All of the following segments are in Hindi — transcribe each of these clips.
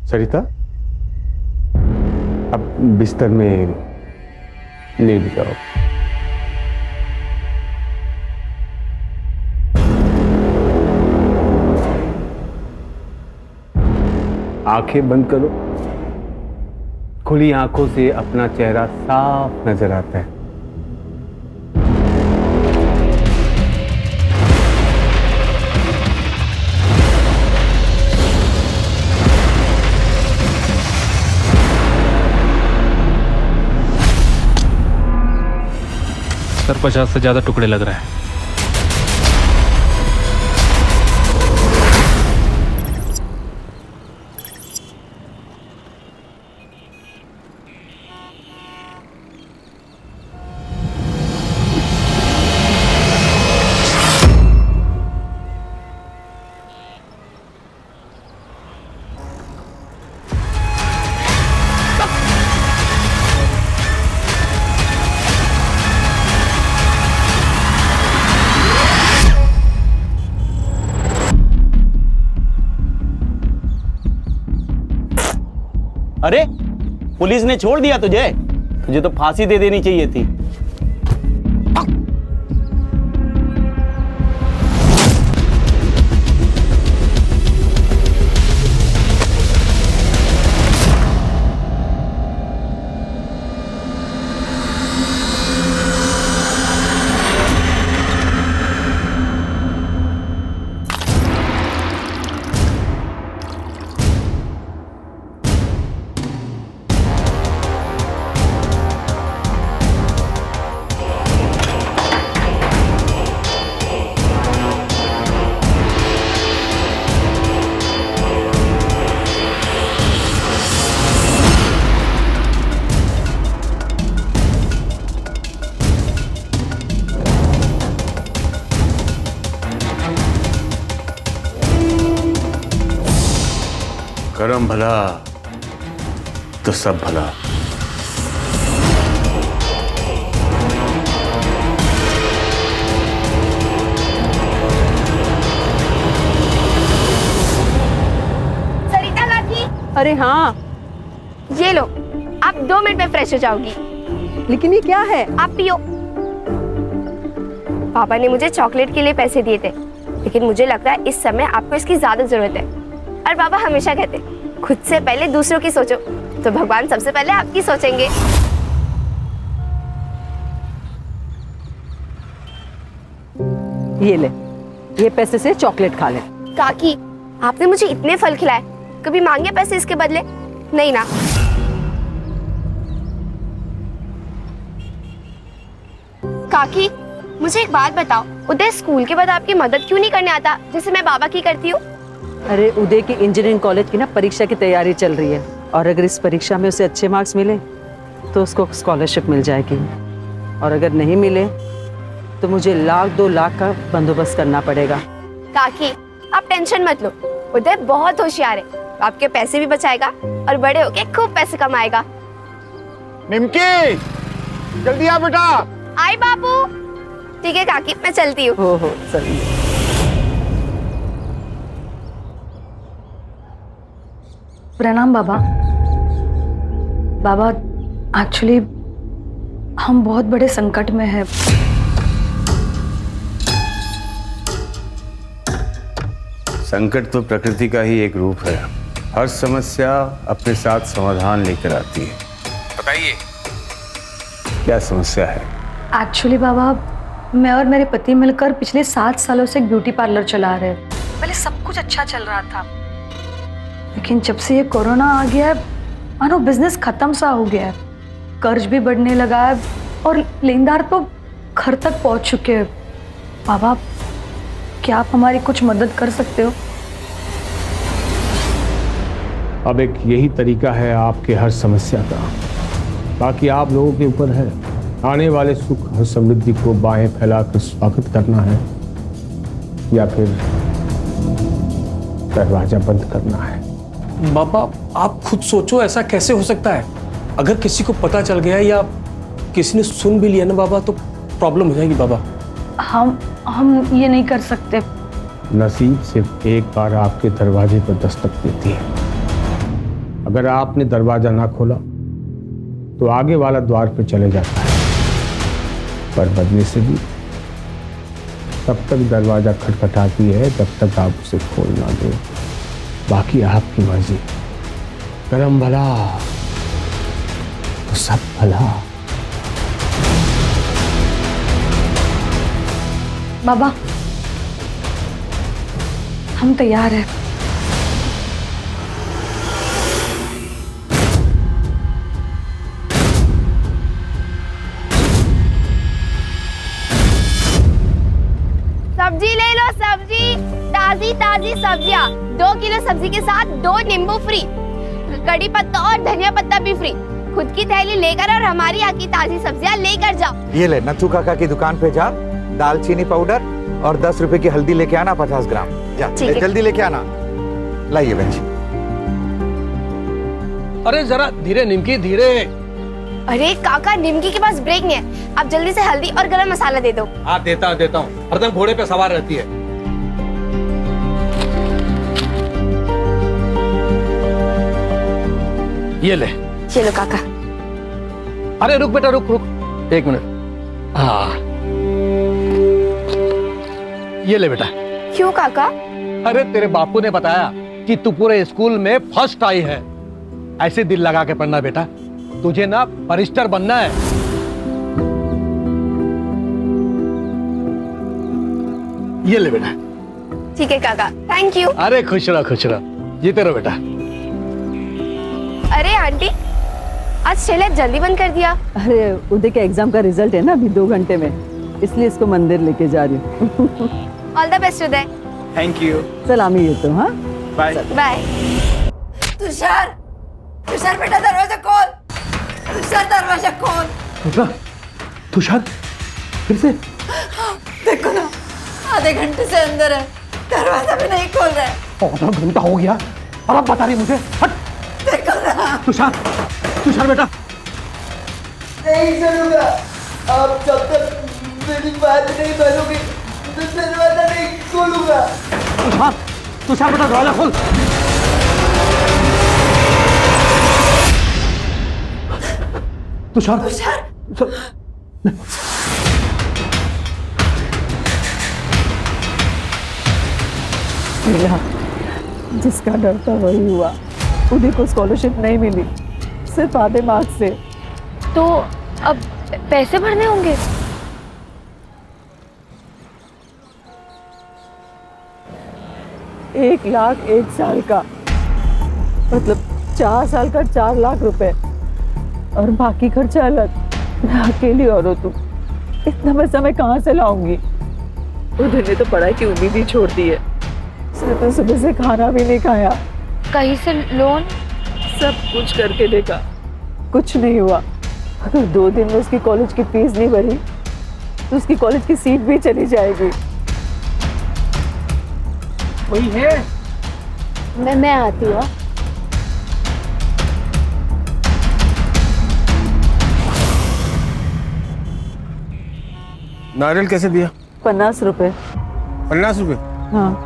सरिता, अब बिस्तर में लेट जाओ। आंखें बंद करो। खुली आंखों से अपना चेहरा साफ नजर आता है। सर 50 से ज्यादा टुकड़े लग रहा है। अरे पुलिस ने छोड़ दिया तुझे? तुझे तो फांसी दे देनी चाहिए थी। करम भला तो सब भला। सरिता लाठी। अरे हाँ, ये लो, आप 2 मिनट में फ्रेश हो जाओगी। लेकिन ये क्या है? आप पियो। पापा ने मुझे चॉकलेट के लिए पैसे दिए थे, लेकिन मुझे लगता है इस समय आपको इसकी ज्यादा जरूरत है। और पापा हमेशा कहते, खुद से पहले दूसरों की सोचो, तो भगवान सबसे पहले आपकी सोचेंगे। ये ले, ये पैसे से चॉकलेट खा ले। काकी, आपने मुझे इतने फल खिलाए, कभी मांगे पैसे इसके बदले? नहीं ना। काकी, मुझे एक बात बताओ, उदय स्कूल के बाद आपकी मदद क्यों नहीं करने आता, जैसे मैं बाबा की करती हूँ? अरे उदय की इंजीनियरिंग कॉलेज की ना परीक्षा की तैयारी चल रही है, और अगर इस परीक्षा में उसे अच्छे मार्क्स मिले तो उसको स्कॉलरशिप मिल जाएगी, और अगर नहीं मिले तो मुझे 1-2 लाख का बंदोबस्त करना पड़ेगा। काकी, आप टेंशन मत लो, उदय बहुत होशियार है, आपके पैसे भी बचाएगा और बड़े होके खूब पैसे कमाएगा। निमकी, जल्दी आ बेटा। आई बाबू। ठीक है काकी, मैं चलती हूँ। हो चलिए। प्रणाम बाबा। बाबा, एक्चुअली हम बहुत बड़े संकट में हैं। संकट तो प्रकृति का ही एक रूप है। हर समस्या अपने साथ समाधान लेकर आती है। बताइए, क्या समस्या है? एक्चुअली बाबा, मैं और मेरे पति मिलकर पिछले 7 सालों से एक ब्यूटी पार्लर चला रहे हैं। पहले सब कुछ अच्छा चल रहा था, लेकिन जब से ये कोरोना आ गया है, मानो बिजनेस खत्म सा हो गया है। कर्ज भी बढ़ने लगा है और लेनदार तो घर तक पहुंच चुके हैं। बाबा, क्या आप हमारी कुछ मदद कर सकते हो? अब एक यही तरीका है आपके हर समस्या का, बाकी आप लोगों के ऊपर है। आने वाले सुख और समृद्धि को बाहें फैलाकर स्वागत करना है, या फिर दरवाजा बंद करना है। बाबा, आप खुद सोचो, ऐसा कैसे हो सकता है? अगर किसी को पता चल गया या किसी ने सुन भी लिया ना बाबा, तो प्रॉब्लम हो जाएगी बाबा। हम ये नहीं कर सकते। नसीब सिर्फ एक बार आपके दरवाजे पर दस्तक देती है। अगर आपने दरवाजा ना खोला तो आगे वाला द्वार पे चले जाता है, पर बदले से भी तब तक दरवाजा खटखटाती है जब तक आप उसे खोल ना दो। बाकी आपकी मर्जी। करम भला तो सब भला। बाबा हम तैयार हैं। सब्जी ले लो, सब्जी ताजी ताजी सब्जियाँ। 2 किलो सब्जी के साथ 2 नींबू फ्री, कड़ी पत्ता और धनिया पत्ता भी फ्री। खुद की थैली लेकर और हमारी यहाँ की ताजी सब्जियाँ लेकर जाओ। ये ले, नथु काका की दुकान पे जा, दालचीनी पाउडर और 10 रुपए की हल्दी लेके आना 50 ग्राम। जा ठीक है। जल्दी लेके आना। लाइए बहन। अरे जरा धीरे निमकी, धीरे। अरे काका, निमकी के पास ब्रेक नहीं है। आप जल्दी से हल्दी और गरम मसाला दे दो। हाँ देता हूँ। हरदम घोड़े पे सवार रहती है। ये ले। चलो काका। अरे रुक बेटा, रुक 1 मिनट। हाँ ये ले बेटा। क्यों काका? अरे तेरे बापू ने बताया कि तू पूरे स्कूल में फर्स्ट आई है। ऐसे दिल लगा के पढ़ना बेटा, तुझे ना बैरिस्टर बनना है। ये ले बेटा। ठीक है काका, थैंक यू। अरे खुश रह, जीते रहो बेटा। अरे आंटी, आज सेलेक्ट जल्दी बंद कर दिया। अरे उदय के एग्जाम का रिजल्ट है ना अभी 2 घंटे में, इसलिए इसको मंदिर लेके जा रही हूँ। All the best Uday. Thank you. सलामी ये तो। हाँ बाय। बाय। तुषार, तुषार बेटा दरवाजा खोल। तुषार दरवाजा खोल। तुषार फिर से? देखो ना, आधे घंटे से अंदर है, दरवाजा भी नहीं खोल रहा है। आधा घंटा हो गया और अब बता रही मुझे? हट। देखो ना। तुषार बेटा। नहीं सुनूंगा। आप जब तक मेरी बात नहीं मानोगे तो दरवाजा नहीं खोलूंगा। तुषार बेटा दरवाजा खोल। तुषार। जिसका डर था वही हुआ। उदय को स्कॉलरशिप नहीं मिली, सिर्फ आधे मार्क्स से। तो अब पैसे भरने होंगे। 1 लाख 1 साल का, मतलब 4 साल का 4 लाख रुपए, और बाकी खर्चा अलग। मैं अकेली औरत हूँ, इतना पैसा मैं कहाँ से लाऊंगी? उदय ने तो पढ़ाई की उम्मीद ही छोड़ दी है। उसने तो सुबह से खाना भी नहीं खाया। कहीं से लोन? सब कुछ करके देखा, कुछ नहीं हुआ। अगर 2 दिन में उसकी कॉलेज की फीस नहीं भरी तो उसकी कॉलेज की सीट भी चली जाएगी। वही है। मैं आती हूँ। नारियल कैसे दिया? 50 रुपए। 50 रुपए? हाँ।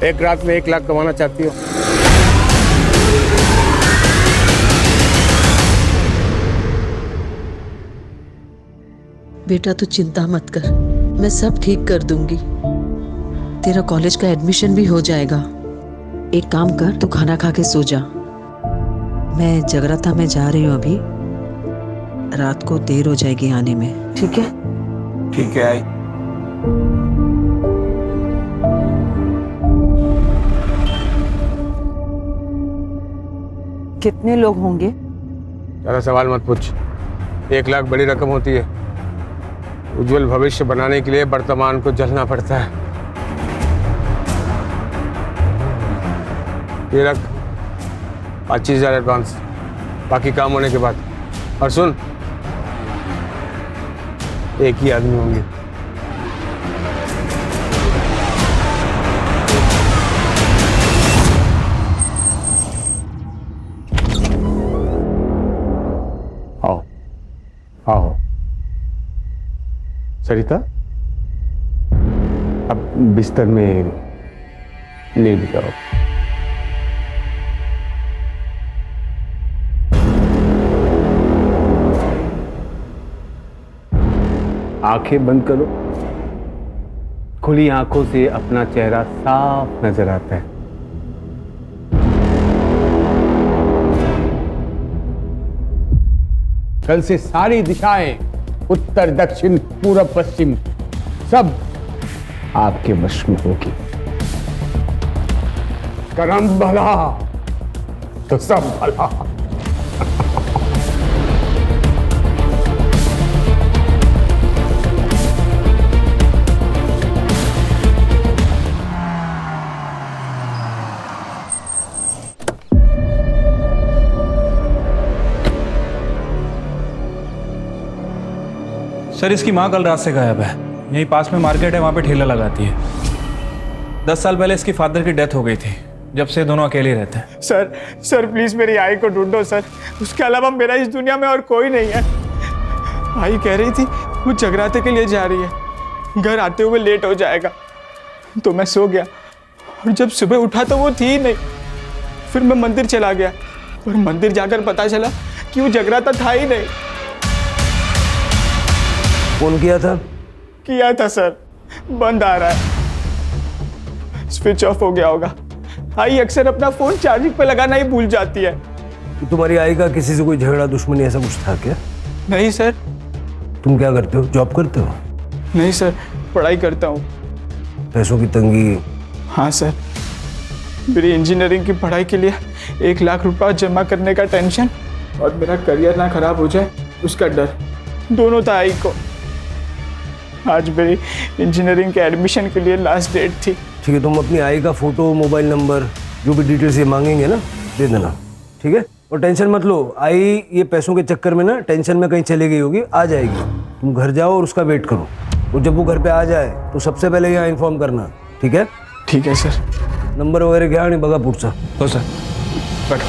एक रात में 1 लाख कमाना चाहती हो? बेटा तू चिंता मत कर, मैं सब ठीक कर दूंगी। तेरा कॉलेज का एडमिशन भी हो जाएगा। एक काम कर, तू खाना खा के सो जा। मैं जगराता में जा रही हूँ अभी, रात को देर हो जाएगी आने में। ठीक है? ठीक है। आई। कितने लोग होंगे? ज़्यादा सवाल मत पूछ। 1 लाख बड़ी रकम होती है। उज्जवल भविष्य बनाने के लिए वर्तमान को जलना पड़ता है। ये रख 25,000 एडवांस, बाकी काम होने के बाद। और सुन, एक ही आदमी होंगे। आओ आओ। सरिता, अब बिस्तर में लेट जाओ। आंखें बंद करो। खुली आंखों से अपना चेहरा साफ नजर आता है। कल से सारी दिशाएं, उत्तर दक्षिण पूर्व पश्चिम, सब आपके वश में होगी। करम भला तो सब भला। सर, इसकी माँ कल रात से गायब है। यहीं पास में मार्केट है, वहाँ पे ठेला लगाती है। 10 साल पहले इसकी फादर की डेथ हो गई थी। जब से दोनों अकेले रहते हैं। सर प्लीज मेरी आई को ढूंढो सर। उसके अलावा मेरा इस दुनिया में और कोई नहीं है। आई कह रही थी वो जगराते के लिए जा रही है, घर आते हुए लेट हो जाएगा। तो मैं सो गया और जब सुबह उठा तो वो थी ही नहीं। फिर मैं मंदिर चला गया और मंदिर जाकर पता चला कि वो जगराता था ही नहीं। फोन किया था? किया था सर, बंद आ रहा है, स्विच ऑफ हो गया होगा। आई अक्सर अपना फोन चार्जिंग पे लगाना ही भूल जाती है। तुम्हारी आई का किसी से कोई झगड़ा दुश्मनी ऐसा कुछ था क्या? नहीं सर। तुम क्या करते हो? जॉब करते हो? नहीं सर, पढ़ाई करता हूँ। पैसों की तंगी? हाँ सर, मेरी इंजीनियरिंग की पढ़ाई के लिए 1 लाख रुपया जमा करने का टेंशन और मेरा करियर ना खराब हो जाए उसका डर, दोनों था आई को। आज मेरी इंजीनियरिंग के एडमिशन के लिए लास्ट डेट थी। ठीक है, तुम अपनी आई का फोटो, मोबाइल नंबर, जो भी डिटेल्स ये मांगेंगे ना, दे देना। ठीक है, और टेंशन मत लो। आई ये पैसों के चक्कर में ना टेंशन में कहीं चली गई होगी, आ जाएगी। तुम घर जाओ और उसका वेट करो। और जब वो घर पे आ जाए तो सबसे पहले यहाँ इन्फॉर्म करना। ठीक है? ठीक है सर। नंबर वगैरह घ्या आणि बघा पुढचा। हो सर। बैठो।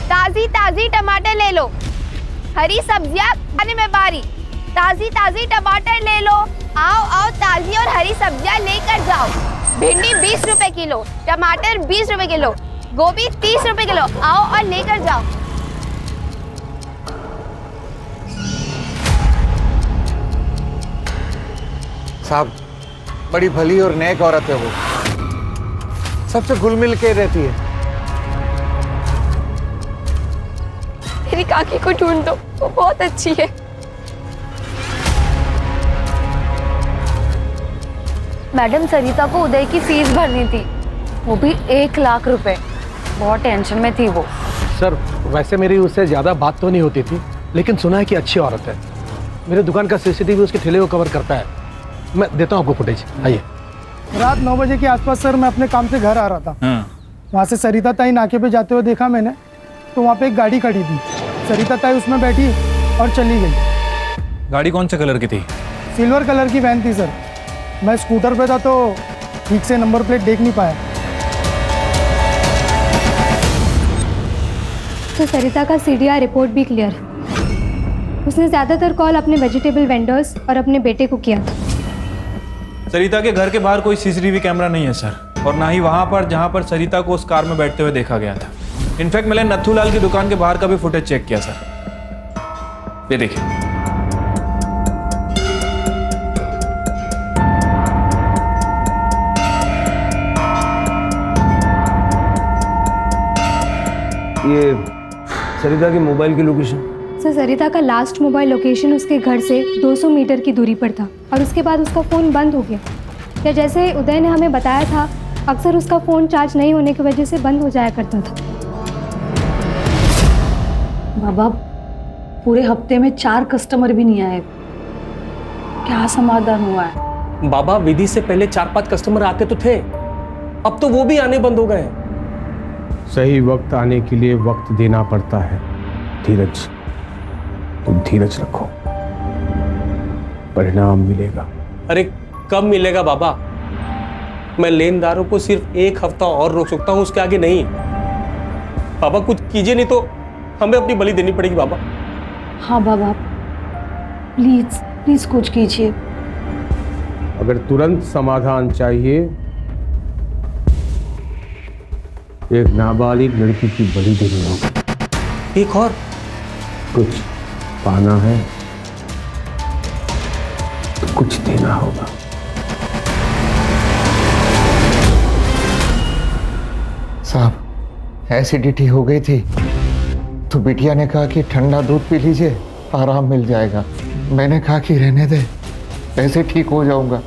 ताजी ताजी टमाटर ले लो, हरी सब्जियां खाने में बारी। ताजी ताजी टमाटर ले लो, आओ आओ ताजी और हरी सब्जियां लेकर जाओ। भिंडी 20 रुपए किलो, टमाटर 20 रुपए किलो, गोभी 30 रुपए किलो, आओ और लेकर जाओ। साहब, बड़ी भली और नेक औरत है वो, सबसे घुल मिल के रहती है। मेरी काकी को ढूंढ दो, वो बहुत अच्छी है। मैडम, सरिता को उदय की फीस भरनी थी, वो भी 1 लाख रुपए। बहुत टेंशन में थी वो। सर, वैसे मेरी उससे ज़्यादा बात तो नहीं होती थी, लेकिन सुना है कि अच्छी औरत है। मेरे दुकान का सीसीटीवी उसके ठेले को कवर करता है। मैं देता हूँ आपको फुटेज, आइए। रात 9 बजे के आसपास सर, मैं अपने काम से घर आ रहा था। वहाँ से सरिता ताई नाके पे जाते हुए देखा मैंने, तो वहाँ पे एक गाड़ी खड़ी थी। सरिता ताई उसमें बैठी और चली गई। गाड़ी कौन से कलर की थी? सिल्वर कलर की वैन थी सर। मैं स्कूटर पे था तो ठीक से नंबर प्लेट देख नहीं पाया। तो सरिता का सीडीआर रिपोर्ट भी क्लियर है। उसने ज़्यादातर कॉल अपने वेजिटेबल वेंडर्स और अपने बेटे को किया था। सरिता के घर के बाहर कोई सीसीटीवी कैमरा नहीं है सर, और ना ही वहां पर जहां पर सरिता को उस कार में बैठते हुए देखा गया था। इनफैक्ट मैंने नथुलाल की दुकान के बाहर का भी फुटेज चेक किया सर। ये देखिए। ये सरिता की मोबाइल की लोकेशन? सर, सरिता का लास्ट मोबाइल लोकेशन उसके घर से 200 मीटर की दूरी पर था और उसके बाद उसका फ़ोन बंद हो गया। या जैसे उदय ने हमें बताया था, अक्सर उसका फ़ोन चार्ज नहीं होने की वजह से बंद हो जाया करता था। बाबा, पूरे हफ्ते में 4 कस्टमर भी नहीं आए, क्या समाधान हुआ है? बाबा, विधि से पहले 4-5 कस्टमर आते तो थे, अब तो वो भी आने बंद हो गए। सही वक्त आने के लिए वक्त देना पड़ता है। धीरज, तुम धीरज रखो, परिणाम मिलेगा। अरे कब मिलेगा बाबा? मैं लेनदारों को सिर्फ 1 हफ्ता और रोक सकता हूं, उसके आगे नहीं। बाबा कुछ कीजिए, नहीं तो हमें अपनी बलि देनी पड़ेगी बाबा। हाँ बाबा, प्लीज प्लीज कुछ कीजिए। अगर तुरंत समाधान चाहिए एक नाबालिग लड़की की बलि देनी होगी। एक और कुछ पाना है तो कुछ देना होगा। साहब, एसिडिटी हो गई थी तो बिटिया ने कहा कि ठंडा दूध पी लीजिए, आराम मिल जाएगा। मैंने कहा कि रहने दे, ऐसे ठीक हो जाऊंगा,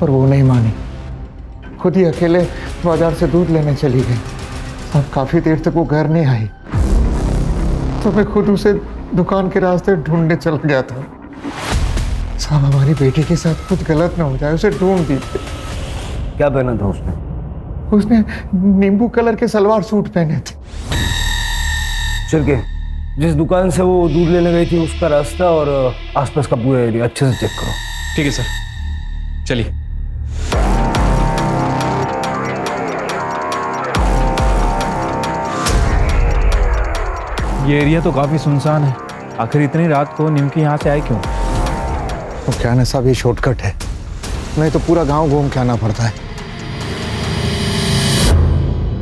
पर वो नहीं मानी। खुद ही अकेले बाजार से दूध लेने चली गई। साहब, काफी देर तक वो घर नहीं आई तो मैं खुद उसे दुकान के रास्ते ढूंढने चल गया था। साहब, हमारी बेटी के साथ कुछ गलत ना हो जाए, उसे ढूंढ दीजिए। क्या पहना था उसने? उसने नींबू कलर के सलवार सूट पहने थे। चल के जिस दुकान से वो दूध लेने गई थी उसका रास्ता और आसपास का पूरा एरिया अच्छे से चेक करो। ठीक है सर, चलिए। ये एरिया तो काफी सुनसान है। आखिर इतनी रात को निमकी यहाँ से आए क्यों? वो क्या ना साहब, ये शॉर्टकट है, नहीं तो पूरा गांव घूम के आना पड़ता है।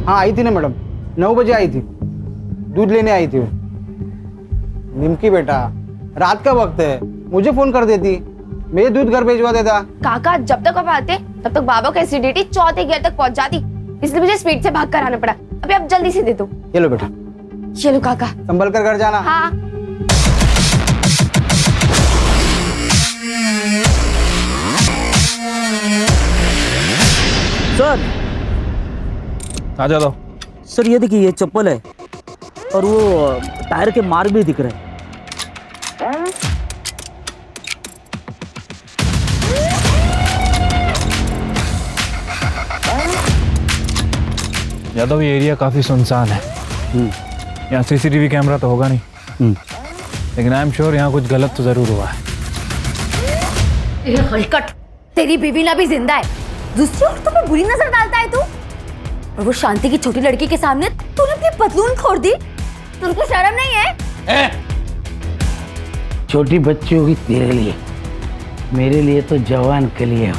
हाँ आई थी ना मैडम, 9 बजे आई थी, दूध लेने आई थी वो। निमकी बेटा, रात का वक्त है, मुझे फोन कर देती, मैं दूध घर भेजवा देता। काका, जब तक आप आते तब तक बाबा को एसिडिटी चौथे गियर तक पहुंच जाती, इसलिए मुझे स्पीड से भाग कर आना पड़ा। अभी आप जल्दी से दे दो। चलो बेटा, चलो काका, संभल कर घर जाना। हाँ। सर, आ जाओ। सर ये देखिए, ये चप्पल है और वो टायर के मार्क भी दिख रहे हैं। यादव, ये एरिया काफी सुनसान है। यहाँ सीसीटीवी कैमरा तो होगा नहीं, लेकिन आई एम श्योर यहाँ कुछ गलत तो जरूर हुआ है। हलकट, तेरी बीवी ना भी जिंदा है, दूसरी और तुम्हें बुरी नजर डालता है तू। और वो शांति की छोटी लड़की के सामने तूने अपनी पतलून खोल दी, तुमको शर्म नहीं है? छोटी बच्ची होगी तेरे लिए, मेरे लिए तो जवान के लिए हो।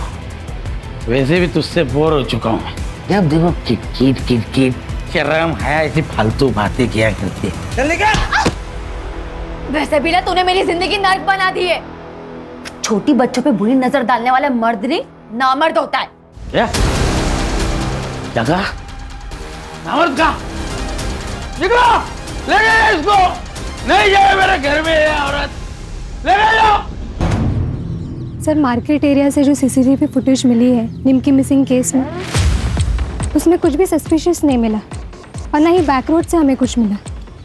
वैसे भी तुझसे बोर हो चुका हूँ। जब देखो किट किट शर्म है, ऐसी फालतू बातें किया करती। चल निकल। वैसे भी ना तूने मेरी जिंदगी नर्क बना दी है। छोटी बच्चों पे बुरी नजर डालने वाला मर्द नहीं, नामर्द होता है। क्या जगह नामर्द का? निकलो, ले गए इसको, नहीं जाए मेरे घर में ये औरत, ले गए जाओ। सर, मार्केट एरिया से जो सीसीटीवी फुटेज मिली है निमकी मिसिंग केस में, उसमें कुछ भी सस्पिशियस नहीं मिला और ना ही बैक रोड से हमें कुछ मिला।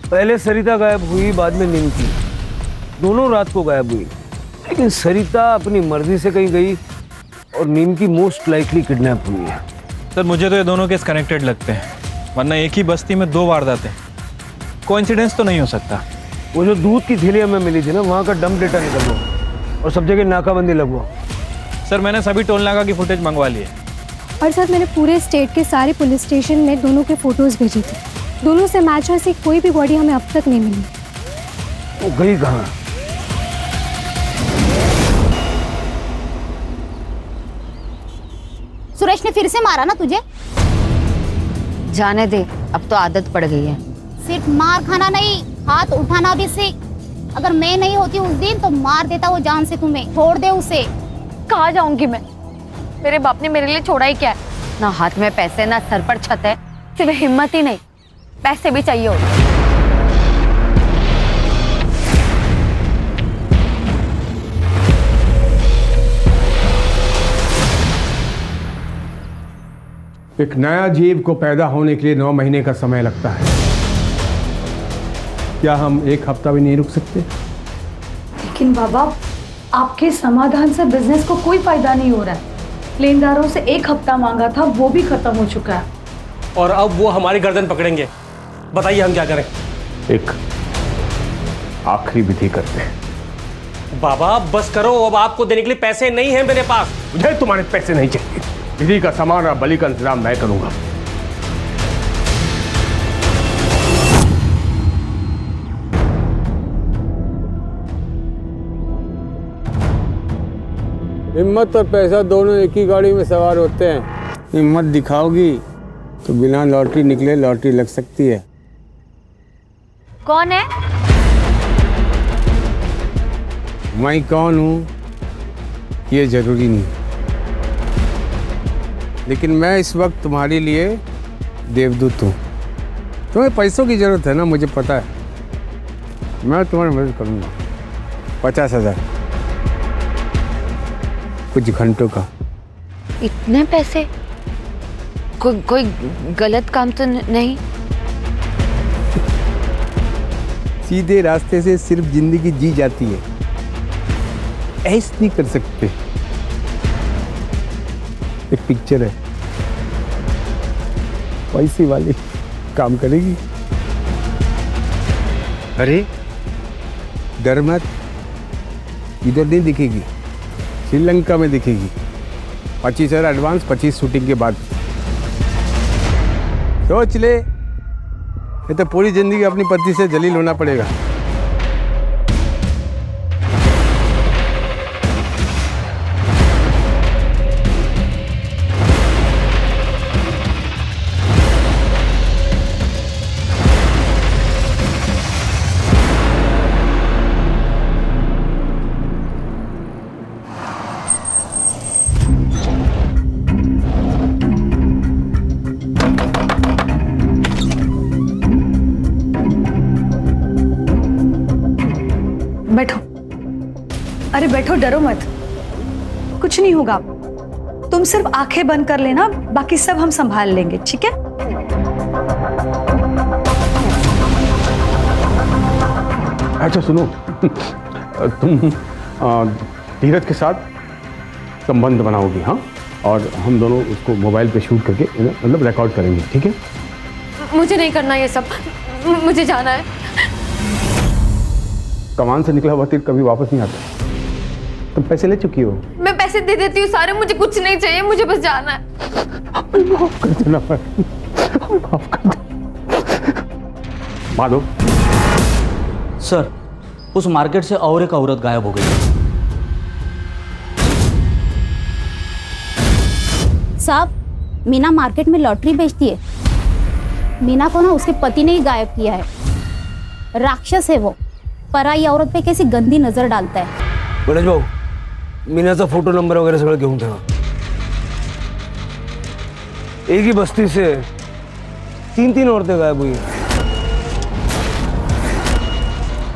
पहले सरिता गायब हुई, बाद में निमकी, दोनों रात को गायब हुई। लेकिन सरिता अपनी मर्जी से कहीं गई और निमकी मोस्ट लाइकली किडनैप हुई है। सर, मुझे तो ये दोनों केस कनेक्टेड लगते हैं, वरना एक ही बस्ती में 2 वारदातें, कोइंसिडेंस तो नहीं हो सकता। वो जो दूध की थैली हमें मिली थी ना, वहाँ का डंप डेटा निकलवा और सब जगह नाकाबंदी लगवा। सर, मैंने सभी टोल नाका की फुटेज मंगवा ली है। और सर, मैंने पूरे स्टेट के सारे पुलिस स्टेशन में दोनों के फोटोज भेजे थे, दोनों से मैच ऐसी कोई भी बॉडी हमें अब तक नहीं मिली। वो गई कहाँ? सुरेश ने फिर से मारा ना तुझे? जाने दे, अब तो आदत पड़ गई है। सिर्फ मार खाना नहीं, हाथ उठाना भी सीख। अगर मैं नहीं होती उस दिन तो मार देता वो जान से तुम्हें। छोड़ दे उसे। कहाँ जाऊंगी मैं? मेरे बाप ने मेरे लिए छोड़ा ही क्या है? ना हाथ में पैसे, ना सर पर छत है, सिर्फ हिम्मत ही नहीं, पैसे भी चाहिए होते। एक नया जीव को पैदा होने के लिए 9 महीने का समय लगता है। क्या हम 1 हफ्ता भी नहीं रुक सकते? लेकिन बाबा, आपके समाधान से बिजनेस को कोई फायदा नहीं हो रहा है। लेनदारों से 1 हफ्ता मांगा था, वो भी खत्म हो चुका है। और अब वो हमारी गर्दन पकड़ेंगे। बताइए हम क्या करें? एक आखिरी विधि करते हैं। बाबा बस करो, अब आपको देने के लिए पैसे नहीं हैं मेरे पास। मुझे तुम्हारे पैसे नहीं चाहिए। विधि का सामान और बलि का इंतजाम मैं करूंगा। हिम्मत और पैसा दोनों एक ही गाड़ी में सवार होते हैं। हिम्मत दिखाओगी तो बिना लॉटरी निकले लॉटरी लग सकती है। कौन है? मैं कौन हूँ ये जरूरी नहीं, लेकिन मैं इस वक्त तुम्हारे लिए देवदूत हूँ। तुम्हें पैसों की जरूरत है ना, मुझे पता है। मैं तुम्हारी मदद करूँगा। 50,000 कुछ घंटों का। इतने पैसे? कोई गलत काम तो नहीं? सीधे रास्ते से सिर्फ जिंदगी जी जाती है, ऐसे नहीं कर सकते। एक पिक्चर है, पैसे वाली काम करेगी। अरे डर मत, इधर नहीं दिखेगी, श्रीलंका में दिखेगी। 25,000 एडवांस, 25 शूटिंग के बाद। सोच ले, ये तो पूरी जिंदगी अपनी पत्नी से जलील होना पड़ेगा। बैठो। अरे बैठो, डरो मत, कुछ नहीं होगा। तुम सिर्फ आंखें बंद कर लेना, बाकी सब हम संभाल लेंगे, ठीक है? अच्छा सुनो, तुम धीरज के साथ संबंध बनाओगी, हाँ? और हम दोनों उसको मोबाइल पे शूट करके मतलब रिकॉर्ड करेंगे, ठीक है? मुझे नहीं करना ये सब, मुझे जाना है। कमान से निकला हुआ तीर कभी वापस नहीं आता। तुम पैसे ले चुकी हो। मैं पैसे दे देती हूँ सारे, मुझे कुछ नहीं चाहिए, मुझे बस जाना है। माफ कर देना, माफ कर दे। माधव सर, उस मार्केट से और एक औरत गायब हो गई। साहब, मीना मार्केट में लॉटरी बेचती है। मीना को ना उसके पति ने ही गायब किया है। राक्षस है वो, पराई औरत पे कैसी गंदी नजर डालता है। गणेश भाऊ, मीना फोटो नंबर वगैरह सगळं घेऊन ठेवा। एक ही बस्ती से 3 औरतें गायब हुई हैं।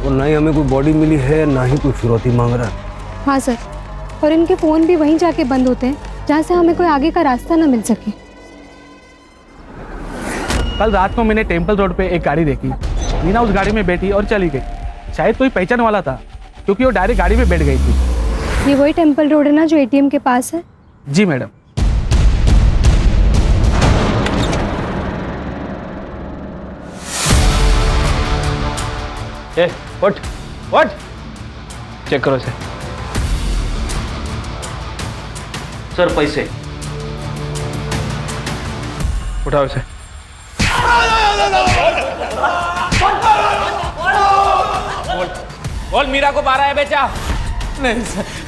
और ना ही हमें कोई बॉडी मिली है, ना ही कोई फिरौती मांग रहा है। हाँ सर, और इनके फ़ोन भी वहीं जाके बंद होते हैं जहाँ से हमें कोई आगे का रास्ता ना मिल सके। कल रात को मैंने टेम्पल रोड पे एक गाड़ी देखी। मीना उस गाड़ी में बैठी और चली गई। शायद कोई पहचान वाला था, क्योंकि वो डायरेक्ट गाड़ी में बैठ गई थी। ये वही टेम्पल रोड है ना जो एटीएम के पास है? जी मैडम। व्हाट चेक करो इसे। सर पैसे उठाओ इसे। बोल, मीरा को मारा है बेचा? नहीं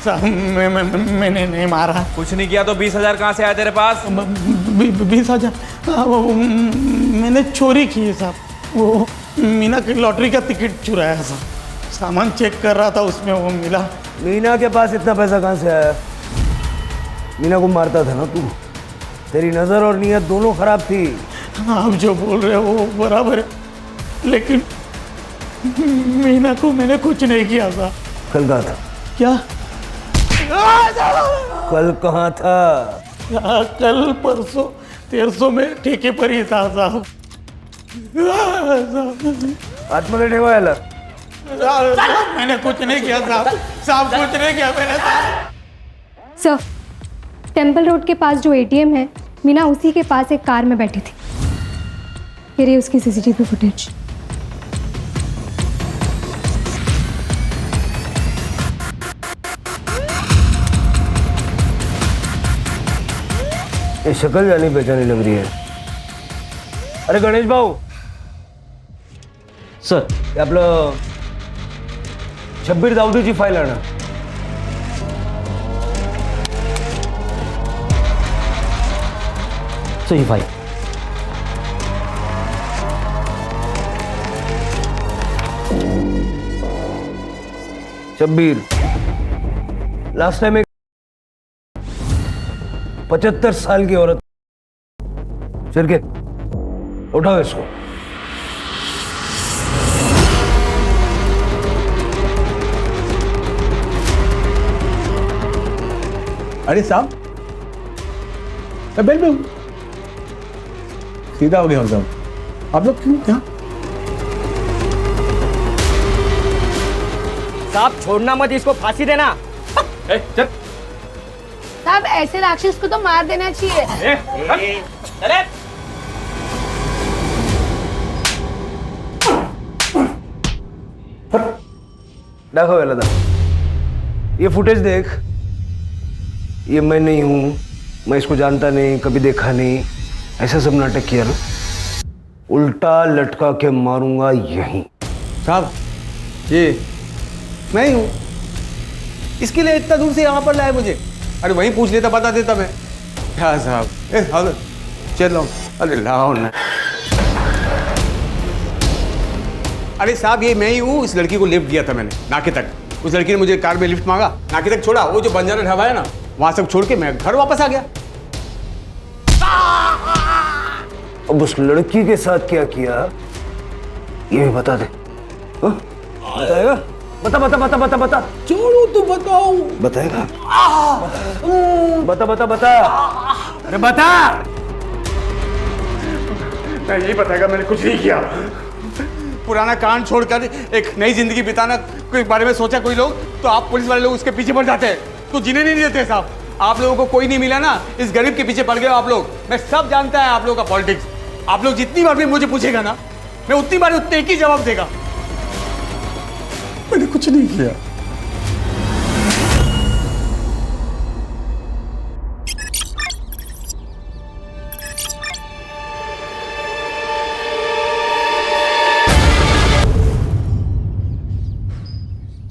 साहब, मैंने नहीं मारा। कुछ नहीं किया तो 20,000 कहाँ से आया तेरे पास? 20,000 वो मैंने चोरी की है साहब। वो मीना की लॉटरी का टिकट चुराया साहब। सामान चेक कर रहा था, उसमें वो मिला। मीना के पास इतना पैसा कहाँ से आया? मीना को मारता था ना तू। तेरी नज़र और नीयत दोनों खराब थी। आप जो बोल रहे हो वो बराबर है, लेकिन मीना को मैंने कुछ नहीं किया था। कल कहाँ था? क्या? कल कहाँ था? कल परसों 1300 में ठेके पर ही था साहब। आतमध्ये ठेवायला। मैंने कुछ नहीं किया साहब, कुछ नहीं किया मैंने। सर, टेम्पल रोड के पास जो एटीएम है, मीना उसी के पास एक कार में बैठी थी। ये रही उसकी सीसीटीवी फुटेज। ये शक्ल जानी पहचानी लग रही है। अरे गणेश भाऊ, सर हे आपलं शब्बीर दाऊदीची फाईल आणा। सही फाईल। शब्बीर, लास्ट टाइम एक 75 साल की औरत। सिर के उठाओ इसको। अरे साहब, बेल में हूं। सीधा हो गया साहब। आप लोग क्यों यहाँ? साहब छोड़ना मत, इसको फांसी देना। चल। साहब ऐसे राक्षस को तो मार देना चाहिए। अरे देखो वेलादा, ये फुटेज देख। ये मैं नहीं हूं, मैं इसको जानता नहीं, कभी देखा नहीं, ऐसा सब नाटक किया ना, उल्टा लटका के मारूंगा यहीं। साहब ये मैं ही हूं, इसके लिए इतना दूर से यहाँ पर लाए मुझे। अरे वहीं पूछ लेता, बता देता मैं। क्या साहब, चलो। अरे लाओ ना। अरे साहब ये मैं ही हूँ। इस लड़की को लिफ्ट दिया था मैंने नाके तक। उस लड़की ने मुझे कार में लिफ्ट मांगा, नाके तक छोड़ा। वो जो बंजारा ढाबा है ना, वहां सब छोड़ के मैं घर वापस आ गया। अब उस लड़की के साथ क्या किया ये भी बता दे। हाँ? बताएगा? बता बता बता बता बता। छोड़ो तो बताओ। बताएगा? बता बता बता। अरे बता। मैं यही बताएगा, मैंने कुछ नहीं किया। पुराना कांड छोड़कर एक नई जिंदगी बिताना के बारे में सोचा कोई लोग, तो आप पुलिस वाले लोग उसके पीछे पड़ जाते हैं, तो जीने नहीं देते साहब। आप लोगों को कोई नहीं मिला ना, इस गरीब के पीछे पड़ गए आप लोग। मैं सब जानता है आप लोगों का पॉलिटिक्स। आप लोग जितनी बार भी मुझे पूछेगा ना, मैं उतनी बार उतने एक ही जवाब देगा, मैंने कुछ नहीं किया।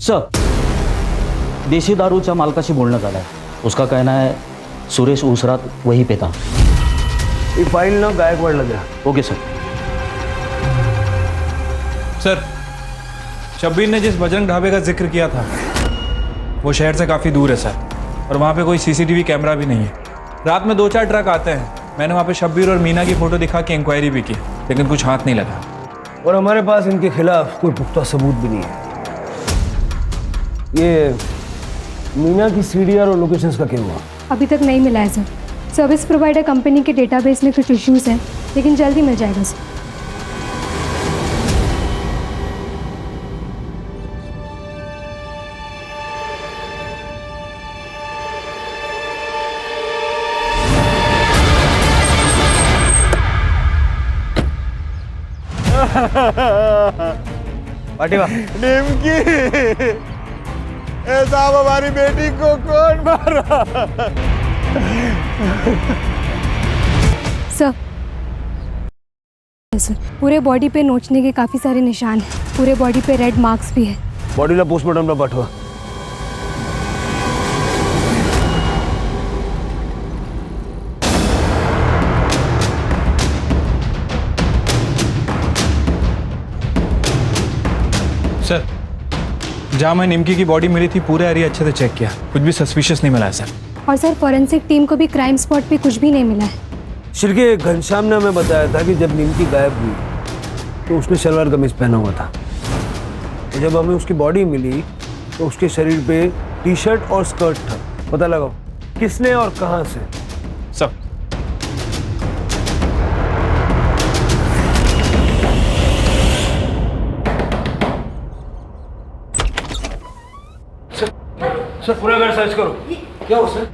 सर, देशी दारूच्या मालकाशी बोलणं झालंय. उसका कहना है सुरेश उस रात वहीं पे था. ये फाइल ना गायकवाड़ला द्या. Okay sir. सर, शब्बीर ने जिस बजरंग ढाबे का जिक्र किया था वो शहर से काफ़ी दूर है सर, और वहाँ पे कोई सीसीटीवी कैमरा भी नहीं है. रात में 2-4 ट्रक आते हैं. मैंने वहाँ पे शब्बीर और मीना की फ़ोटो दिखा के इंक्वायरी भी की, लेकिन कुछ हाथ नहीं लगा. और हमारे पास इनके खिलाफ कोई पुख्ता सबूत भी नहीं है. ये मीना की सीडीआर और लोकेशंस का क्या हुआ? अभी तक नहीं मिला है सर. सर्विस प्रोवाइडर कंपनी के डेटाबेस में कुछ इश्यूज हैं, लेकिन जल्दी मिल जाएगा सर. पाटिवा निमकी, साहब हमारी बेटी को कौन मारा? सर, पूरे बॉडी पे नोचने के काफी सारे निशान हैं. पूरे बॉडी पे रेड मार्क्स भी है. बॉडीला पोस्टमार्टमला पाठवा. सर, जहाँ मैं निमकी की बॉडी मिली थी पूरा एरिया अच्छे से चेक किया, कुछ भी सस्पिशियस नहीं मिला है सर. और सर, फॉरेंसिक टीम को भी क्राइम स्पॉट पे कुछ भी नहीं मिला है. शिरके घनश्याम ने हमें बताया था कि जब निमकी गायब हुई तो उसने शलवार कमीज पहना हुआ था. तो जब हमें उसकी बॉडी मिली तो उसके शरीर पे टी शर्ट और स्कर्ट था. पता लगाओ किसने और कहाँ से. सब सर पूरा घर सर्च करो. क्या हो सर?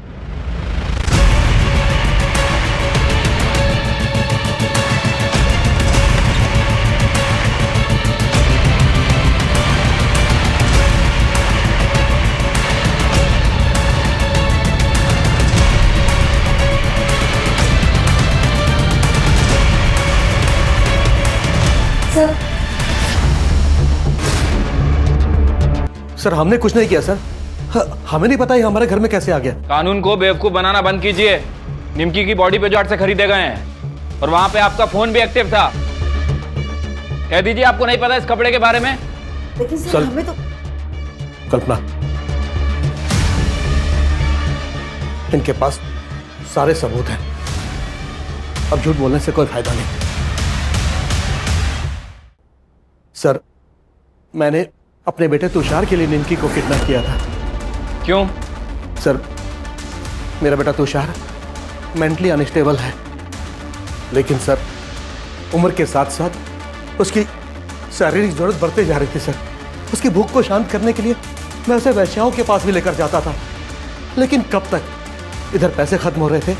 सर, हमने कुछ नहीं किया सर. हमें नहीं पता ये हमारे घर में कैसे आ गया. कानून को बेवकूफ बनाना बंद कीजिए. निमकी की बॉडी पे जाट से खरीदे गए हैं और वहां पे आपका फोन भी एक्टिव था. कह दीजिए आपको नहीं पता इस कपड़े के बारे में. लेकिन सर, हमें तो कल्पना, इनके पास सारे सबूत हैं। अब झूठ बोलने से कोई फायदा नहीं। सर, मैंने अपने बेटे तुषार के लिए निमकी को किडनैप किया था। क्यों? सर, मेरा बेटा तुषार मेंटली अनस्टेबल है, लेकिन सर उम्र के साथ साथ उसकी शारीरिक जरूरत बढ़ते जा रही थी। सर, उसकी भूख को शांत करने के लिए मैं उसे वैश्याओं के पास भी लेकर जाता था, लेकिन कब तक? इधर पैसे खत्म हो रहे थे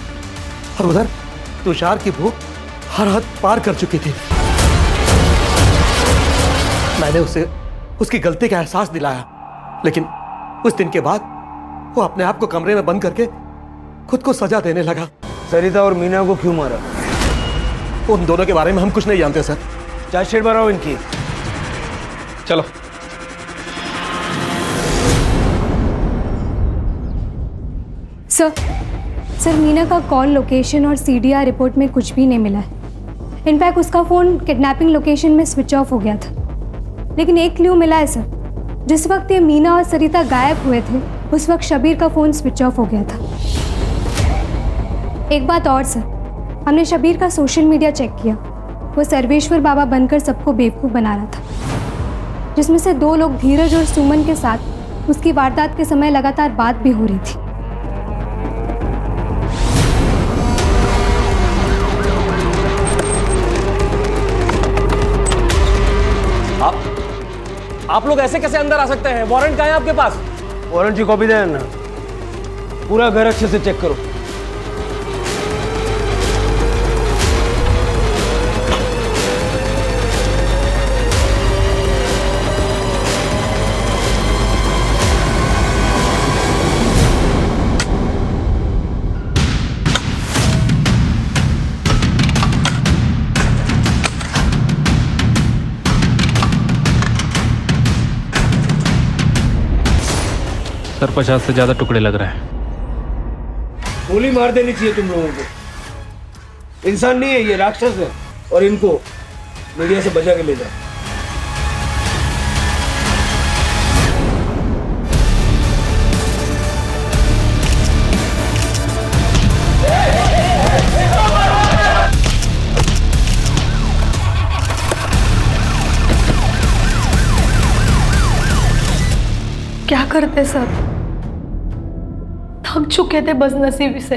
और उधर तुषार की भूख हर हद पार कर चुकी थी। मैंने उसे उसकी गलती का एहसास दिलाया, लेकिन उस दिन के बाद वो अपने आप को कमरे में बंद करके खुद को सजा देने लगा। सरिता और मीना को क्यों मारा? उन दोनों के बारे में हम कुछ नहीं जानते सर। चार्जशीट बनाओ इनकी। चलो। सर मीना का कॉल लोकेशन और सीडीआर रिपोर्ट में कुछ भी नहीं मिला है। इनफैक्ट उसका फ़ोन किडनैपिंग लोकेशन में स्विच ऑफ हो गया था। लेकिन एक क्लू मिला है सर, जिस वक्त ये मीना और सरिता गायब हुए थे उस वक्त शबीर का फ़ोन स्विच ऑफ हो गया था। एक बात और सर, हमने शबीर का सोशल मीडिया चेक किया। वो सर्वेश्वर बाबा बनकर सबको बेवकूफ़ बना रहा था, जिसमें से 2 लोग धीरज और सुमन के साथ उसकी वारदात के समय लगातार बात भी हो रही थी। आप लोग ऐसे कैसे अंदर आ सकते हैं? वारंट कहाँ है आपके पास? वारंट की कॉपी देना। पूरा घर अच्छे से चेक करो। सर 50 से ज्यादा टुकड़े लग रहे हैं। गोली मार देनी चाहिए तुम लोगों को। इंसान नहीं है ये, राक्षस है। और इनको मीडिया से बचा के ले जाओ। क्या करते सर, थक चुके थे बस नसीब से।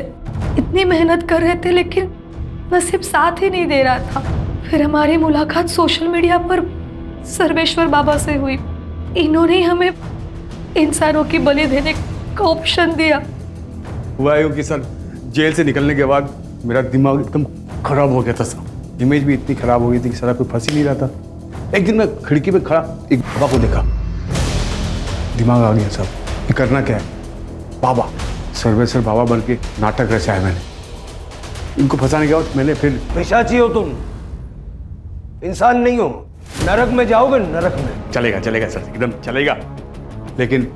इतनी मेहनत कर रहे थे लेकिन नसीब साथ ही नहीं दे रहा था। फिर हमारी मुलाकात सोशल मीडिया पर सर्वेश्वर बाबा से हुई। इन्होंने ही हमें इंसानों की बलि देने का ऑप्शन दिया। हुआ यूँ कि सर, जेल से निकलने के बाद मेरा दिमाग एकदम खराब हो गया था सर। इमेज भी इतनी खराब हो गई थी कि सारा कोई फंस ही नहीं रहा था। एक दिन मैं खिड़की पे खड़ा एक बाबा को देखा, दिमाग आ गया साहब, ये करना क्या है। बाबा सर्वेश्वर बाबा बन के नाटक रचा है मैंने। इनको फंसाने के बाद मैंने फिर पिशाची हो तुम, इंसान नहीं हो। नरक में जाओगे, नरक में। चलेगा चलेगा सर, एकदम चलेगा। लेकिन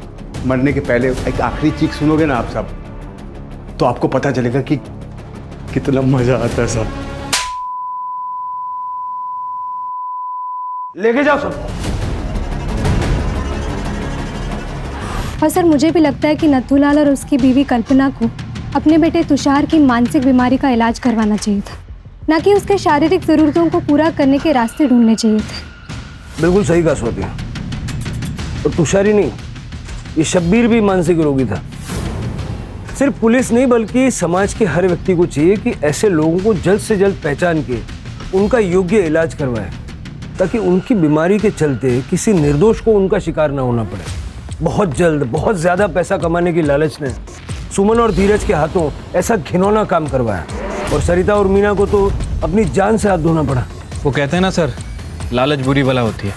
मरने के पहले एक आखिरी चीख सुनोगे ना आप सब, तो आपको पता चलेगा कि कितना मजा आता है सर। लेके जाओ सब। और सर मुझे भी लगता है कि नथुलाल और उसकी बीवी कल्पना को अपने बेटे तुषार की मानसिक बीमारी का इलाज करवाना चाहिए था, ना कि उसके शारीरिक ज़रूरतों को पूरा करने के रास्ते ढूंढने चाहिए थे। बिल्कुल सही कहा स्वाति। और तुषार ही नहीं, ये शब्बीर भी मानसिक रोगी था। सिर्फ पुलिस नहीं बल्कि समाज के हर व्यक्ति को चाहिए कि ऐसे लोगों को जल्द से जल्द पहचान के उनका योग्य इलाज करवाए, ताकि उनकी बीमारी के चलते किसी निर्दोष को उनका शिकार ना होना पड़े। बहुत जल्द बहुत ज़्यादा पैसा कमाने की लालच ने सुमन और धीरज के हाथों ऐसा घिनौना काम करवाया, और सरिता और मीना को तो अपनी जान से हाथ धोना पड़ा। वो कहते हैं ना सर, लालच बुरी बला होती है।